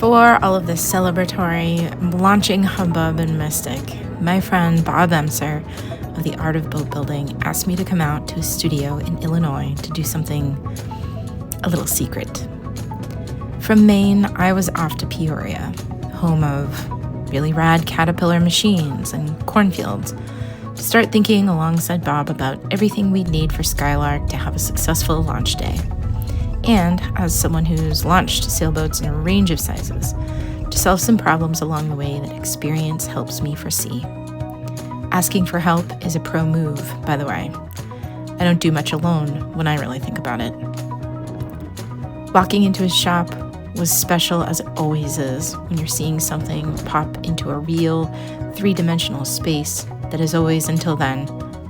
Before all of this celebratory, launching hubbub and mystic, my friend Bob Emser of the Art of Boat Building asked me to come out to his studio in Illinois to do something a little secret. From Maine, I was off to Peoria, home of really rad Caterpillar machines and cornfields, to start thinking alongside Bob about everything we'd need for Skylark to have a successful launch day. And as someone who's launched sailboats in a range of sizes, to solve some problems along the way that experience helps me foresee. Asking for help is a pro move, by the way. I don't do much alone when I really think about it. Walking into his shop was special, as it always is when you're seeing something pop into a real three-dimensional space that has always, until then,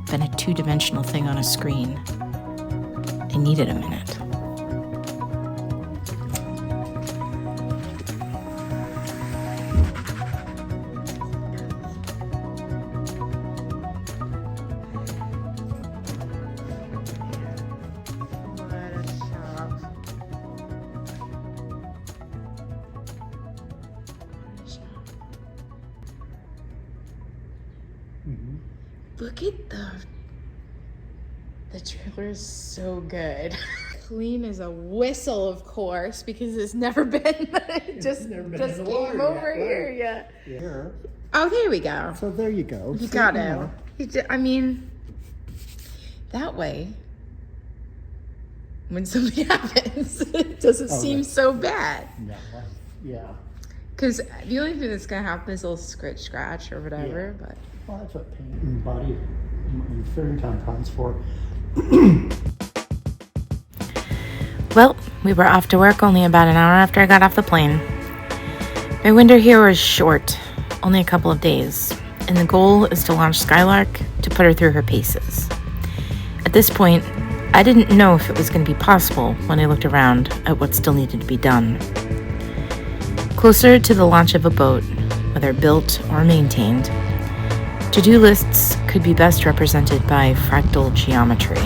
been a two-dimensional thing on a screen. I needed a minute. Look at the trailer is so good. Clean as a whistle, of course, because it's never been just came over here. Yeah. Here. Oh, there we go. So there you go. You got it. I mean, that way, when something happens, it doesn't seem so bad. No. Yeah. Because the only thing that's gonna happen is a little scratch or whatever. Yeah. But Well, that's what paint and body and fairing tampons for. well, we were off to work only about an hour after I got off the plane. My winter here was short, only a couple of days, and the goal is to launch Skylark to put her through her paces. At this point, I didn't know if it was going to be possible when I looked around at what still needed to be done. Closer to the launch of a boat, whether built or maintained, to-do lists could be best represented by fractal geometry.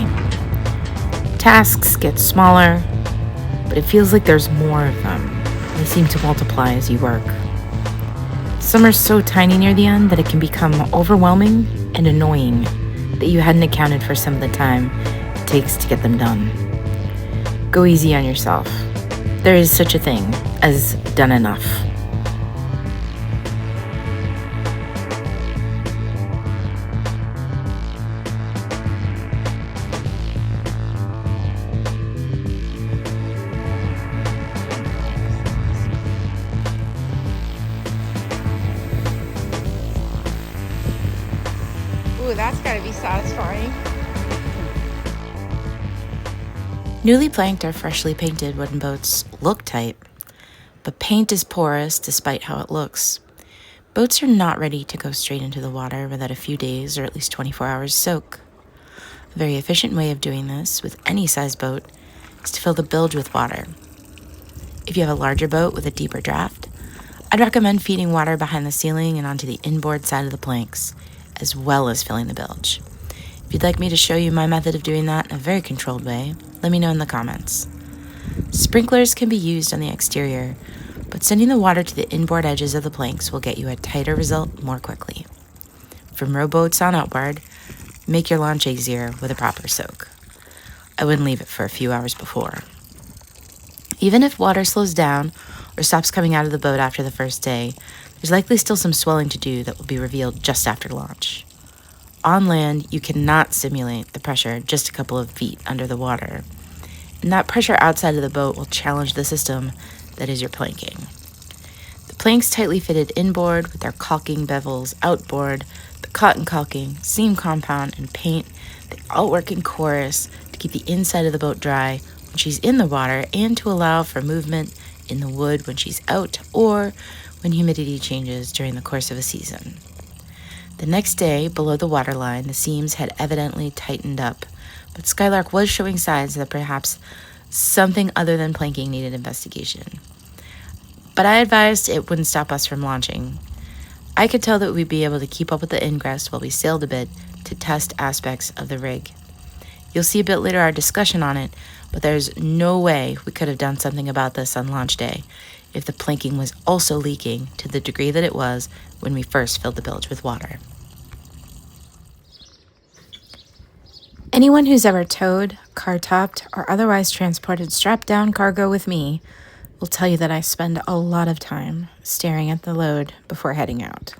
Tasks get smaller, but it feels like there's more of them. They seem to multiply as you work. Some are so tiny near the end that it can become overwhelming and annoying that you hadn't accounted for some of the time it takes to get them done. Go easy on yourself. There is such a thing as done enough. Ooh, that's gotta be satisfying. Newly planked or freshly painted wooden boats look tight, but paint is porous despite how it looks. Boats are not ready to go straight into the water without a few days or at least 24 hours soak. A very efficient way of doing this with any size boat is to fill the bilge with water. If you have a larger boat with a deeper draft, I'd recommend feeding water behind the ceiling and onto the inboard side of the planks, as well as filling the bilge. If you'd like me to show you my method of doing that in a very controlled way, let me know in the comments. Sprinklers can be used on the exterior, but sending the water to the inboard edges of the planks will get you a tighter result more quickly. From rowboats on outboard, make your launch easier with a proper soak. I wouldn't leave it for a few hours before. Even if water slows down or stops coming out of the boat after the first day, there's likely still some swelling to do that will be revealed just after launch. On land, you cannot simulate the pressure just a couple of feet under the water, and that pressure outside of the boat will challenge the system that is your planking. The planks tightly fitted inboard with their caulking bevels outboard, the cotton caulking, seam compound, and paint, they all work in chorus to keep the inside of the boat dry when she's in the water and to allow for movement in the wood when she's out or when humidity changes during the course of a season. The next day, below the waterline, the seams had evidently tightened up, but Skylark was showing signs that perhaps something other than planking needed investigation. But I advised it wouldn't stop us from launching. I could tell that we'd be able to keep up with the ingress while we sailed a bit to test aspects of the rig. You'll see a bit later our discussion on it, but there's no way we could have done something about this on launch day if the planking was also leaking to the degree that it was when we first filled the bilge with water. Anyone who's ever towed, car-topped, or otherwise transported strapped-down cargo with me will tell you that I spend a lot of time staring at the load before heading out.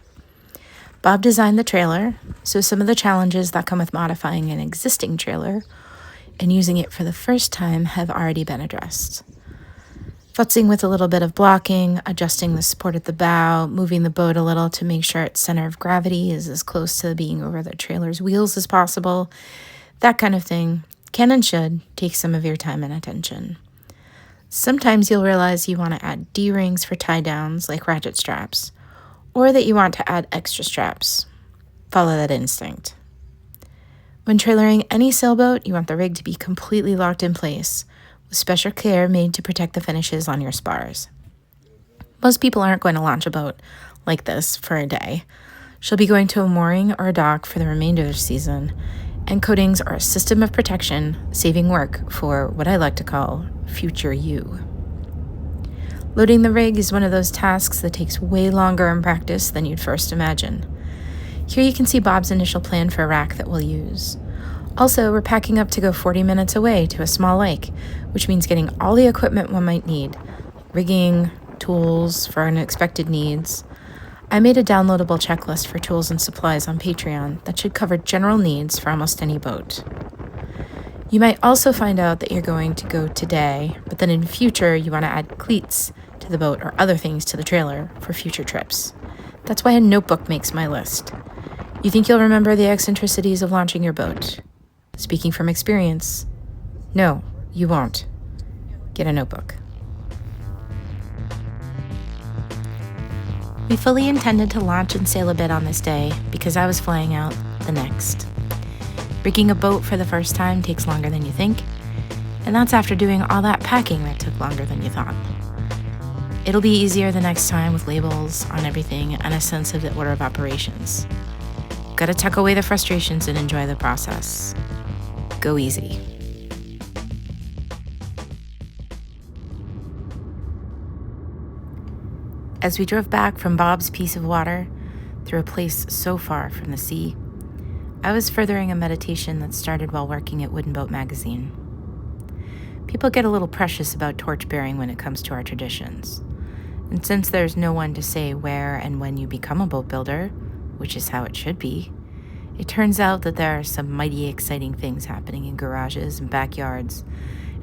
Bob designed the trailer, so some of the challenges that come with modifying an existing trailer and using it for the first time have already been addressed. Futzing with a little bit of blocking, adjusting the support at the bow, moving the boat a little to make sure its center of gravity is as close to being over the trailer's wheels as possible, that kind of thing can and should take some of your time and attention. Sometimes you'll realize you want to add D-rings for tie-downs like ratchet straps, or that you want to add extra straps. Follow that instinct. When trailering any sailboat, you want the rig to be completely locked in place, with special care made to protect the finishes on your spars. Most people aren't going to launch a boat like this for a day. She'll be going to a mooring or a dock for the remainder of the season, and coatings are a system of protection, saving work for what I like to call future you. Loading the rig is one of those tasks that takes way longer in practice than you'd first imagine. Here you can see Bob's initial plan for a rack that we'll use. Also, we're packing up to go 40 minutes away to a small lake, which means getting all the equipment one might need, rigging, tools for unexpected needs. I made a downloadable checklist for tools and supplies on Patreon that should cover general needs for almost any boat. You might also find out that you're going to go today, but then in future you want to add cleats to the boat or other things to the trailer for future trips. That's why a notebook makes my list. You think you'll remember the eccentricities of launching your boat? Speaking from experience, no, you won't. Get a notebook. We fully intended to launch and sail a bit on this day because I was flying out the next. Rigging a boat for the first time takes longer than you think, and that's after doing all that packing that took longer than you thought. It'll be easier the next time with labels on everything and a sense of the order of operations. Gotta tuck away the frustrations and enjoy the process. Go easy. As we drove back from Bob's piece of water through a place so far from the sea, I was furthering a meditation that started while working at Wooden Boat magazine. People get a little precious about torch-bearing when it comes to our traditions. And since there's no one to say where and when you become a boat builder, which is how it should be, it turns out that there are some mighty exciting things happening in garages and backyards,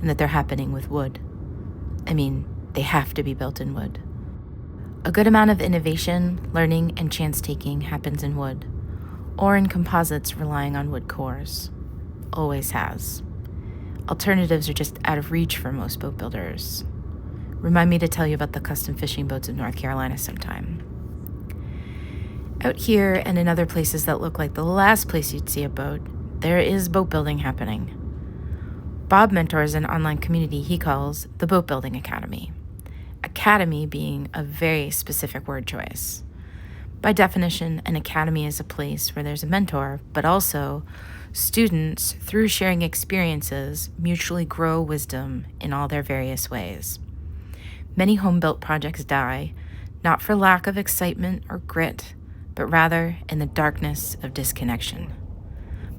and that they're happening with wood. I mean, they have to be built in wood. A good amount of innovation, learning, and chance-taking happens in wood, or in composites relying on wood cores. Always has. Alternatives are just out of reach for most boat builders. Remind me to tell you about the custom fishing boats of North Carolina sometime. Out here and in other places that look like the last place you'd see a boat, there is boat building happening. Bob mentors an online community he calls the Boat Building Academy. Academy being a very specific word choice. By definition, an academy is a place where there's a mentor, but also students, through sharing experiences, mutually grow wisdom in all their various ways. Many home-built projects die, not for lack of excitement or grit, but rather in the darkness of disconnection.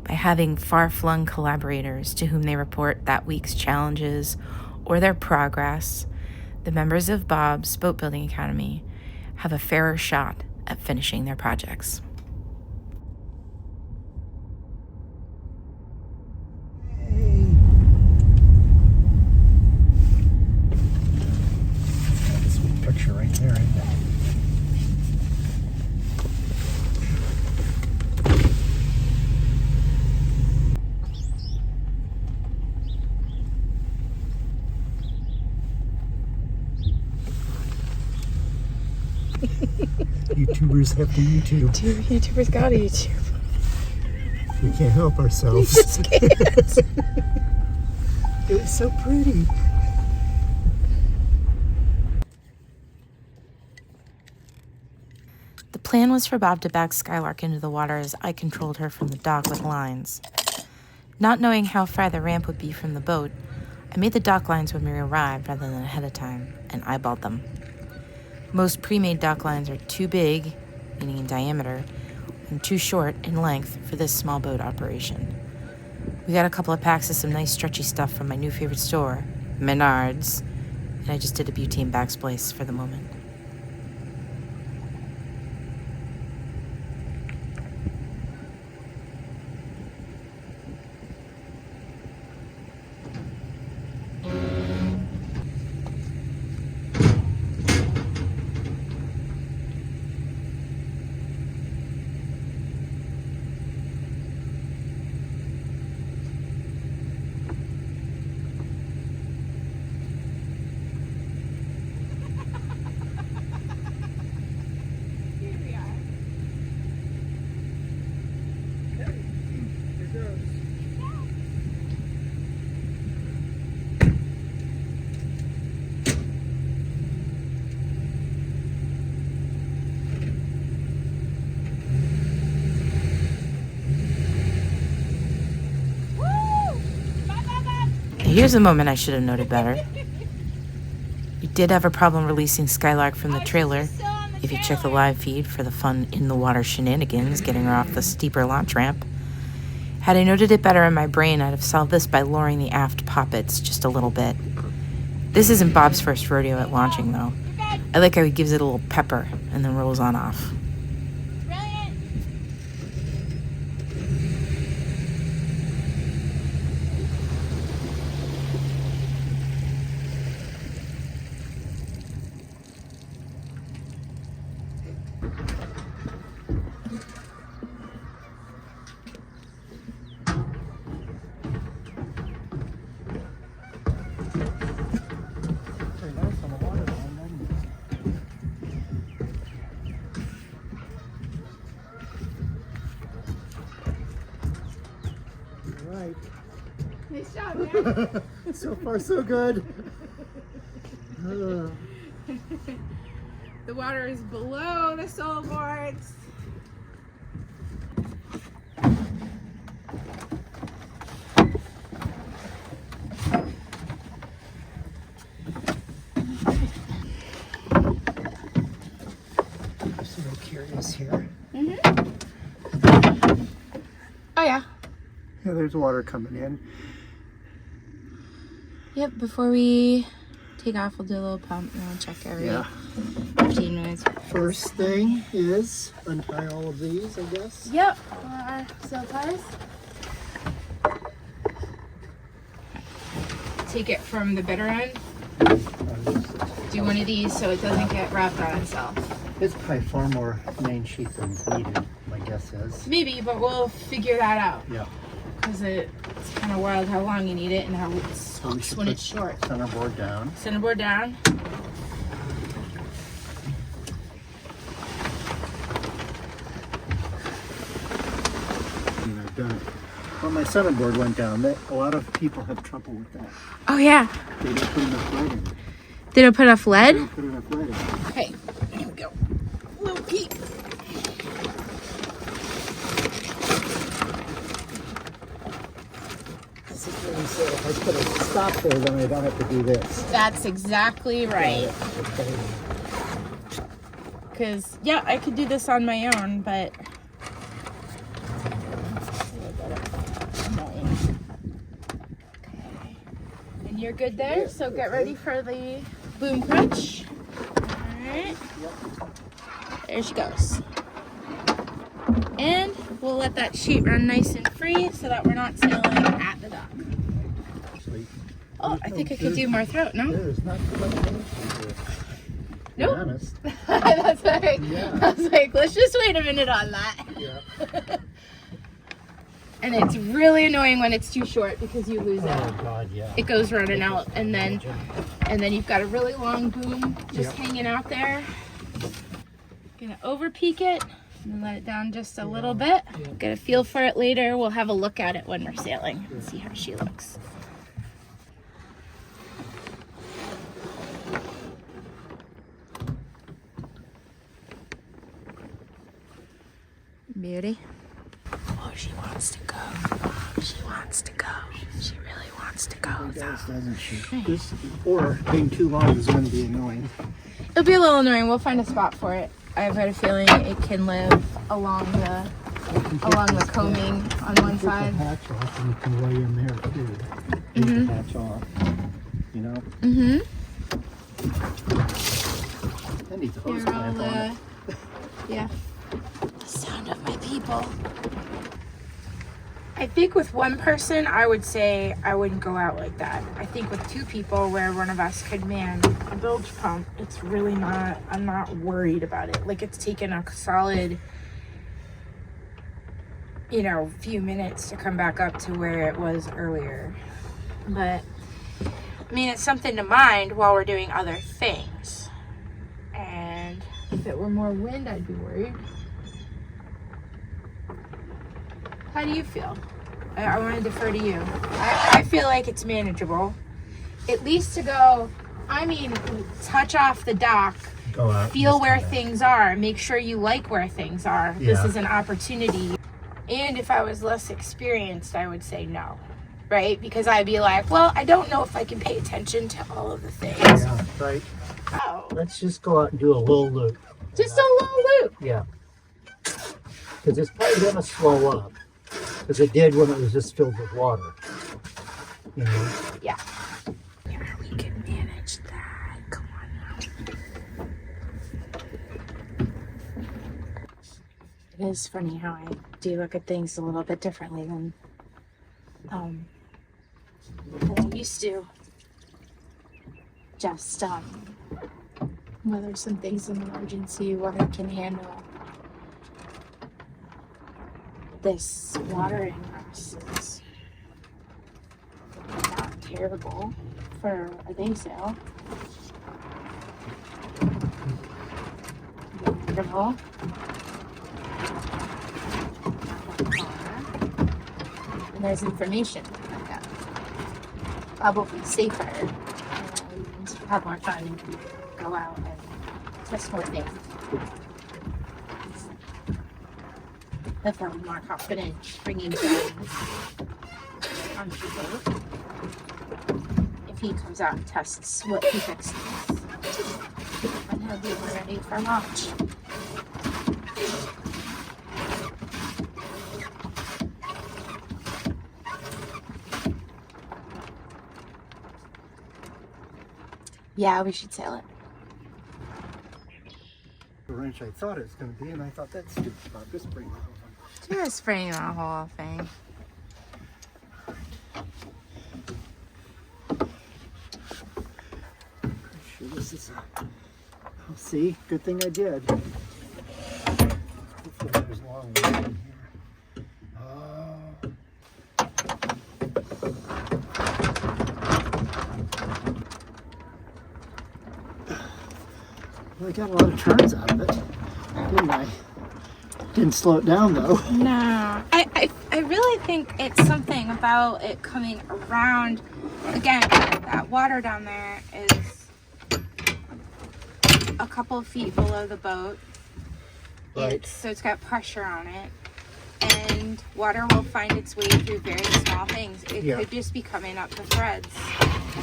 By having far-flung collaborators to whom they report that week's challenges or their progress, the members of Bob's Boat Building Academy have a fairer shot at finishing their projects. That's a sweet picture right there, isn't it? YouTubers have to YouTube. YouTubers gotta YouTube. We can't help ourselves. We just can't. It was so pretty. The plan was for Bob to back Skylark into the water as I controlled her from the dock with lines. Not knowing how far the ramp would be from the boat, I made the dock lines when we arrived rather than ahead of time, and eyeballed them. Most pre-made dock lines are too big, meaning in diameter, and too short in length for this small boat operation. We got a couple of packs of some nice stretchy stuff from my new favorite store, Menards, and I just did a butane backsplice for the moment. Here's a moment I should have noted better. We did have a problem releasing Skylark from the trailer. If you check the live feed for the fun in-the-water shenanigans getting her off the steeper launch ramp. Had I noted it better in my brain, I'd have solved this by lowering the aft poppets just a little bit. This isn't Bob's first rodeo at launching, though. I like how he gives it a little pepper and then rolls on off. Right. Nice job, man. So far, so good. The water is below the sole boards. I'm so curious here. Oh yeah. Yeah, there's water coming in. Yep, before we take off, we'll do a little pump and we'll check every 15 minutes. First thing is untie all of these, I guess. Yep, silk ties. Take it from the bitter end. Do one of these so it doesn't get wrapped on itself. It's probably far more main sheet than needed, my guess is. Maybe, but we'll figure that out. Yeah. Because it's kind of wild how long you need it and how it sucks when it's short. Centerboard down. Centerboard down. And I've done it. Well, my centerboard went down. A lot of people have trouble with that. Oh yeah. They don't put enough lead in. They don't put enough They lead? don't put enough lead in. Okay, here we go. Little peek. This is really so if I put a stop there, then I don't have to do this. That's exactly right. Okay. Because, yeah, I could do this on my own, but... Okay. And you're good there, so get ready for the boom crunch. Alright. There she goes. And we'll let that sheet run nice and free so that we're not sailing at the dock. Actually, Oh, I think I could do more throat, no? there's not much here. Nope. To be honest. That's right. Yeah. I was like, let's just wait a minute on that. Yeah. And it's really annoying when it's too short because you lose it. Oh God, yeah. It goes running out, and then you've got a really long boom just hanging out there. Gonna over peak it and let it down just a little bit. Get a feel for it later. We'll have a look at it when we're sailing and see how she looks. Beauty. Oh, she wants to go. She wants to go. She really wants to go. She does, doesn't she? This, or being too long is going to be annoying. It'll be a little annoying. We'll find a spot for it. I've got a feeling it can live along the combing on one side. Hatch off and you can lay in there too. Take the hatch off. You know? Mm-hmm. That needs a hose Here, clamp on it. yeah. The sound of my people. I think with one person, I would say I wouldn't go out like that. I think with two people, where one of us could man a bilge pump, it's really not, I'm not worried about it. Like, it's taken a solid, you know, few minutes to come back up to where it was earlier. But, I mean, it's something to mind while we're doing other things. And if it were more wind, I'd be worried. How do you feel? I want to defer to you. I feel like it's manageable. At least to go, I mean, touch off the dock, Go out. feel where things are, make sure you like where things are. Yeah. This is an opportunity. And if I was less experienced, I would say no, right? Because I'd be like, well, I don't know if I can pay attention to all of the things. Yeah, right. Oh, Let's just go out and do a little loop. just a little loop. Yeah. Because it's probably going to slow up. Because it did when it was just filled with water. You know? Yeah. Yeah, we can manage that. Come on now. It is funny how I do look at things a little bit differently than I used to. Just whether something's an emergency, what I can handle. This watering us is not terrible for a day sail. Wonderful. And there's information like that. Probably safer and have more fun and go out and test more things. I felt more confident bringing him onto the boat if he comes out and tests what he fixes. And he'll be ready for launch. Yeah, we should sail it. The wrench I thought it was going to be, and I thought that's stupid about this bring. Just bring the whole thing. Sure, this is a. Oh, see, good thing I did. Hopefully there's a long way in here. Oh. Well, I got a lot of turns out of it, didn't I? Didn't slow it down though. No, I really think it's something about it coming around. Again, that water down there is a couple of feet below the boat. Right. So it's got pressure on it. And water will find its way through very small things. It could just be coming up the threads.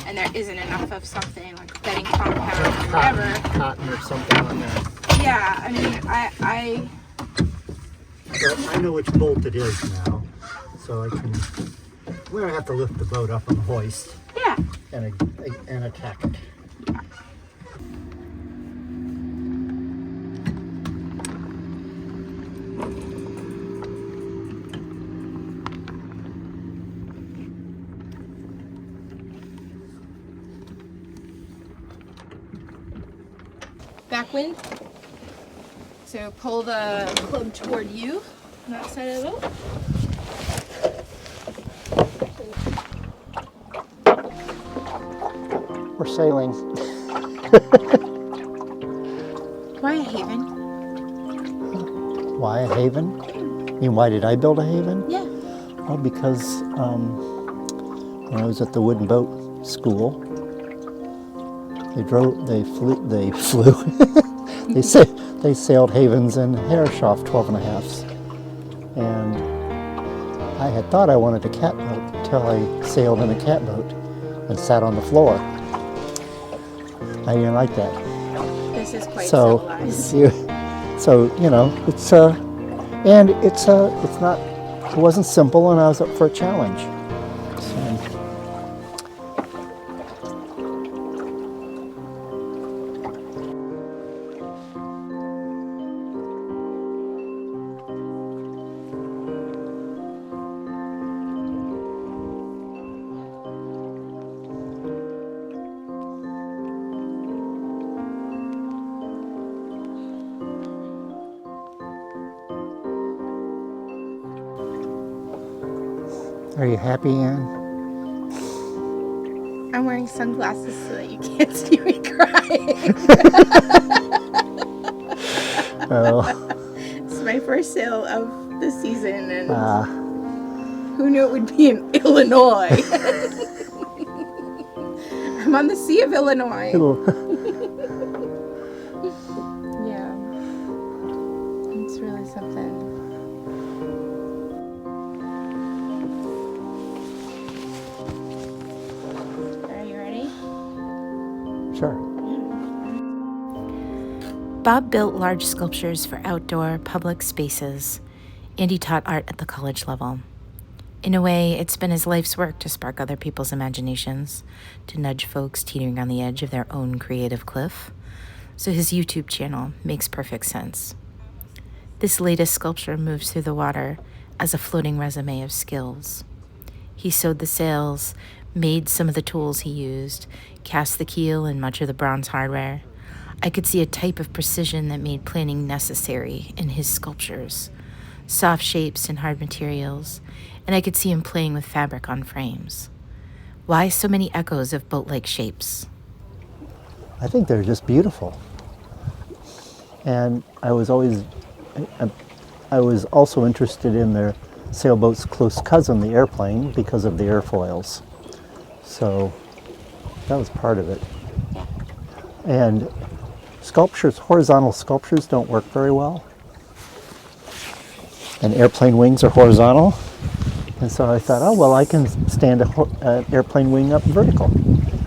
And there isn't enough of something like bedding compound or whatever. Cotton or something on there. Yeah, I mean, Well, I know which bolt it is now, so I can. We're gonna have to lift the boat up on the hoist. Yeah. And attack it. Backwind. So pull the club toward you on that side of the boat. We're sailing. Why a haven? Why a haven? You mean, why did I build a haven? Yeah. Well, because when I was at the wooden boat school, they flew. They sailed havens in Herreshoff 12.5s. And I had thought I wanted a catboat until I sailed in a catboat and sat on the floor. I didn't like that. The This is quite So, civilized. you know, it's not, it wasn't simple, and I was up for a challenge. So, are you happy, Anne? I'm wearing sunglasses so that you can't see me crying. Oh, It's my first sail of the season, and ah, who knew it would be in Illinois? I'm on the Sea of Illinois. it'll, Yeah, it's really something. Are you ready? sure. Bob built large sculptures for outdoor public spaces, and he taught art at the college level. In a way, it's been his life's work to spark other people's imaginations, to nudge folks teetering on the edge of their own creative cliff. So his YouTube channel makes perfect sense. This latest sculpture moves through the water as a floating resume of skills. He sewed the sails, made some of the tools he used, cast the keel and much of the bronze hardware. I could see a type of precision that made planning necessary in his sculptures. Soft shapes and hard materials, and I could see him playing with fabric on frames. Why so many echoes of boat-like shapes? I think they're just beautiful. And I was also interested in their sailboat's close cousin, the airplane, because of the airfoils. So that was part of it. And horizontal sculptures don't work very well. And airplane wings are horizontal. And so I thought, oh, well, I can stand an airplane wing up vertical.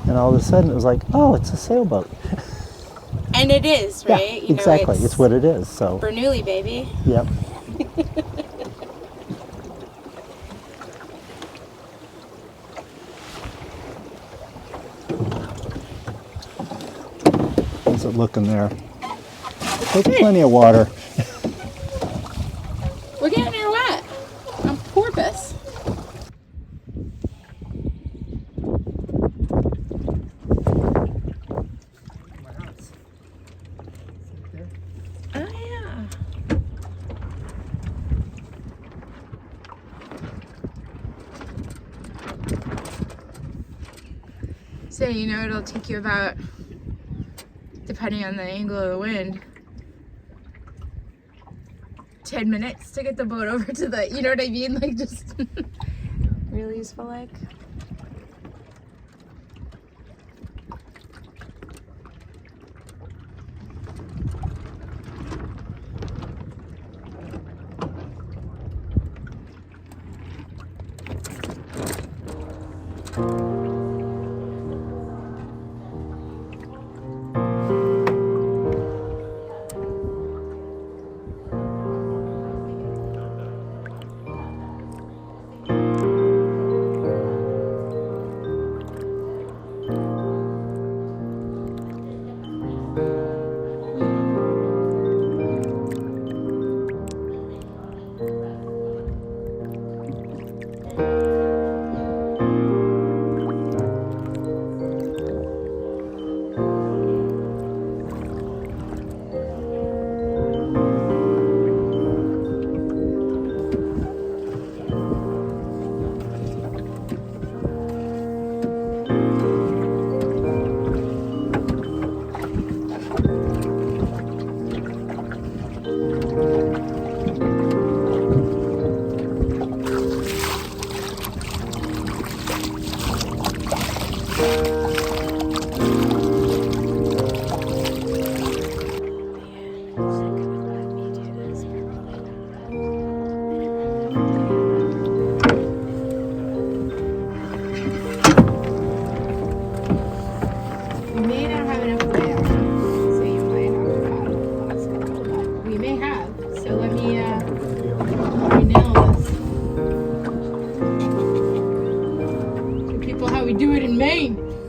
And all of a sudden it was like, oh, it's a sailboat. And it is, right? Yeah, exactly. It's what it is. So, Bernoulli, baby. yep. How's it looking there? There's plenty of water. We're getting her wet. On purpose. Oh, yeah. So, you know, it'll take you about, depending on the angle of the wind, 10 minutes to get the boat over to the, you know what I mean? Like, just really useful, like.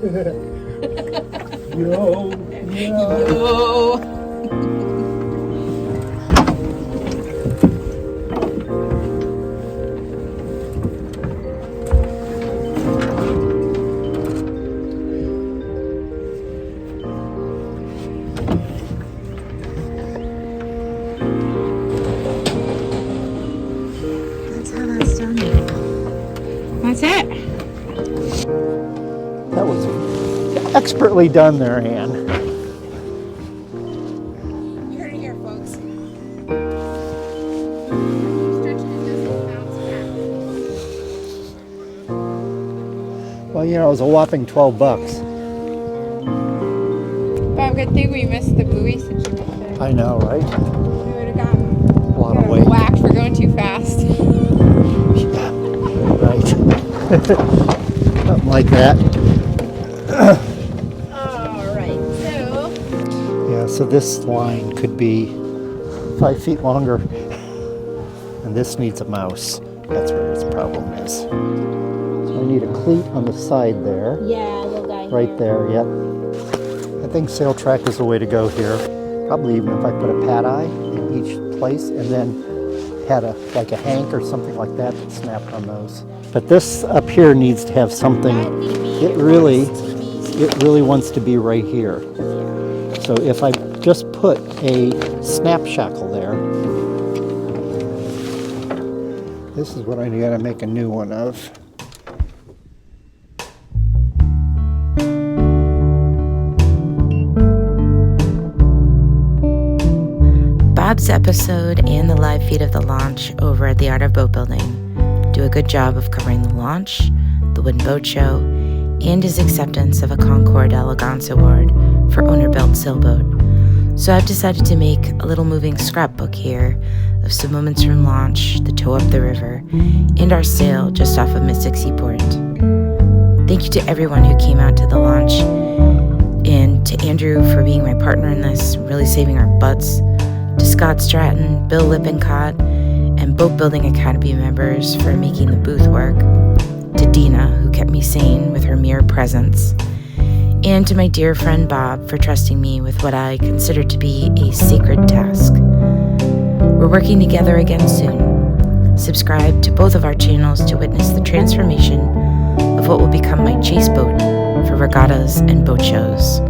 Yo. Yo. That's how that's done. That's it. That was expertly done there, Ann. You heard it here, folks. Stretch it doesn't bounce back. Well, you know, it was a whopping $12. Bob, good thing we missed the buoy situation. I know, right? We would have gotten A lot of weight. whacked for going too fast. Right. Something like that. Alright, so Yeah, so this line could be 5 feet longer. And this needs a mouse. That's where its problem is. So I need a cleat on the side there. yeah, little guy Right there, yep. I think sail track is the way to go here. Probably even if I put a pad eye in each place and then had like a hank or something like that that snapped on those. But this up here needs to have something. It really wants to be right here. So if I just put a snap shackle there, this is what I gotta make a new one of. Bob's episode and the live feed of the launch over at the Art of Boat Building do a good job of covering the launch, the wooden boat show, and his acceptance of a Concord Elegance Award for owner-built sailboat. So I've decided to make a little moving scrapbook here of some moments from launch, the tow up the river, and our sail just off of Mystic Seaport. Thank you to everyone who came out to the launch, and to Andrew for being my partner in this, really saving our butts, to Scott Stratton, Bill Lippincott, and Boat Building Academy members for making the booth work, to Dina, who kept me sane with her mere presence, and to my dear friend Bob for trusting me with what I consider to be a sacred task. We're working together again soon. Subscribe to both of our channels to witness the transformation of what will become my chase boat for regattas and boat shows.